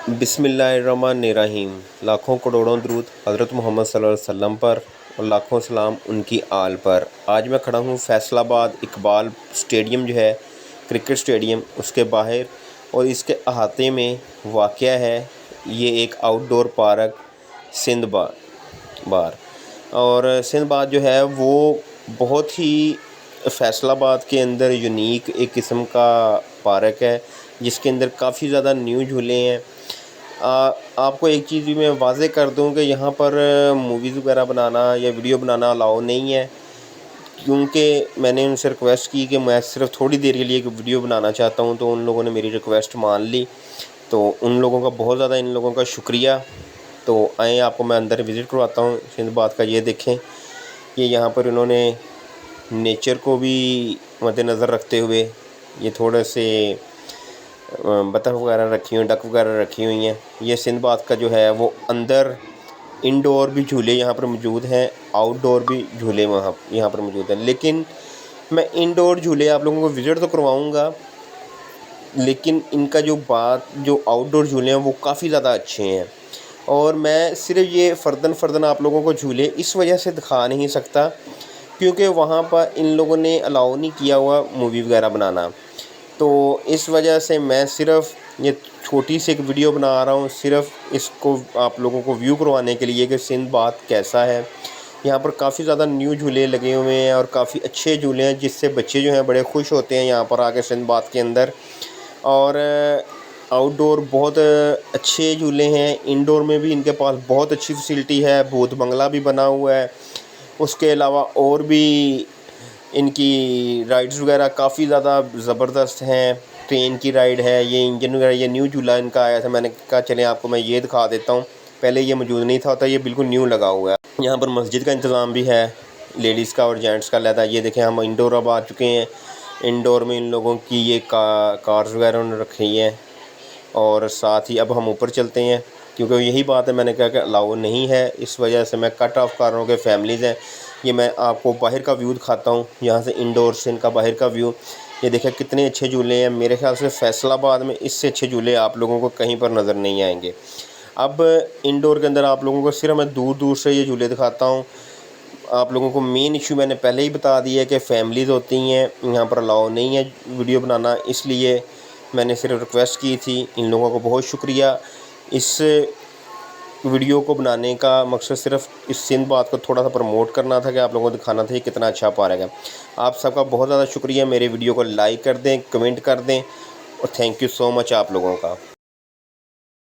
बिस्मिल्लाहिर्रहमानिर्रहीम। लाखों करोड़ों दरूद हज़रत मोहम्मद सल्लल्लाहु अलैहि वसल्लम पर और लाखों सलाम उनकी आल पर। आज मैं खड़ा हूँ फैसलाबाद इकबाल स्टेडियम जो है क्रिकेट स्टेडियम उसके बाहर, और इसके अहाते में वाक़या है ये एक आउटडोर पार्क सिंध बार। और सिंध बार जो है वो बहुत ही फैसलाबाद के अंदर यूनिक एक किस्म का पार्क है, जिसके अंदर काफ़ी ज़्यादा न्यू झूले हैं। आपको एक चीज़ भी मैं वाज़े कर दूं कि यहाँ पर मूवीज़ वगैरह बनाना या वीडियो बनाना अलाउ नहीं है, क्योंकि मैंने उनसे रिक्वेस्ट की कि मैं सिर्फ थोड़ी देर के लिए एक वीडियो बनाना चाहता हूँ, तो उन लोगों ने मेरी रिक्वेस्ट मान ली। तो उन लोगों का बहुत ज़्यादा इन लोगों का शुक्रिया। तो आए आपको मैं अंदर विज़िट करवाता हूँ सिंधबाद का। ये देखें, ये यहाँ पर इन्होंने नेचर को भी मद्देनज़र रखते हुए ये थोड़े से बतख वगैरह रखी हुई, डक वगैरह रखी हुई हैं। ये सिंधबाद का जो है वो अंदर इंडोर भी झूले यहाँ पर मौजूद हैं, आउटडोर भी झूले यहाँ पर मौजूद हैं। लेकिन मैं इंडोर झूले आप लोगों को विज़िट तो करवाऊँगा, लेकिन इनका जो आउटडोर झूले हैं वो काफ़ी ज़्यादा अच्छे हैं। और मैं सिर्फ ये फ़र्दन आप लोगों को झूले इस वजह से दिखा नहीं सकता क्योंकि वहाँ पर इन लोगों ने अलाउ नहीं किया हुआ मूवी वगैरह बनाना। तो इस वजह से मैं सिर्फ़ ये छोटी सी एक वीडियो बना रहा हूँ, सिर्फ़ इसको आप लोगों को व्यू करवाने के लिए कि सिंधबाद कैसा है। यहाँ पर काफ़ी ज़्यादा न्यू झूले लगे हुए हैं और काफ़ी अच्छे झूले हैं, जिससे बच्चे जो हैं बड़े खुश होते हैं यहाँ पर आके सिंधबाद के अंदर। और आउटडोर बहुत अच्छे झूले हैं, इंडोर में भी इनके पास बहुत अच्छी फैसिलिटी है, भूत बंगला भी बना हुआ है। उसके अलावा और भी इनकी राइड्स वगैरह काफ़ी ज़्यादा ज़बरदस्त हैं। ट्रेन की राइड है, ये इंजन वगैरह, ये न्यू झूला इनका आया था। मैंने कहा चलें आपको मैं ये दिखा देता हूँ, पहले ये मौजूद नहीं था, ये बिल्कुल न्यू लगा हुआ है। यहाँ पर मस्जिद का इंतज़ाम भी है, लेडीज़ का और जेंट्स का अलग। ये देखें, हम इंडोर अब आ चुके हैं। इंडोर में इन लोगों की ये कार्स वगैरह उन्होंने रखी हैं। और साथ ही अब हम ऊपर चलते हैं, क्योंकि यही बात है, मैंने कहा कि अलाउ नहीं है, इस वजह से मैं कट ऑफ कर रहा हूँ कि फैमिलीज़ हैं। ये मैं आपको बाहर का व्यू दिखाता हूँ, यहाँ से इंडोर से इनका बाहर का व्यू। ये देखें कितने अच्छे झूले हैं। मेरे ख्याल से फैसलाबाद में इससे अच्छे झूले आप लोगों को कहीं पर नज़र नहीं आएंगे। अब इंडोर के अंदर आप लोगों को सिर्फ मैं दूर दूर से ये झूले दिखाता हूँ। आप लोगों को मेन इशू मैंने पहले ही बता दिया है कि फ़ैमिलीज़ होती हैं, यहाँ पर अलाउ नहीं है वीडियो बनाना, इसलिए मैंने सिर्फ रिक्वेस्ट की थी। इन लोगों को बहुत शुक्रिया। इस वीडियो को बनाने का मकसद सिर्फ इस सिंधबाद को थोड़ा सा प्रमोट करना था, कि आप लोगों को दिखाना था ये कितना अच्छा पार्क है। आप सबका बहुत ज़्यादा शुक्रिया। मेरे वीडियो को लाइक कर दें, कमेंट कर दें, और थैंक यू सो मच आप लोगों का।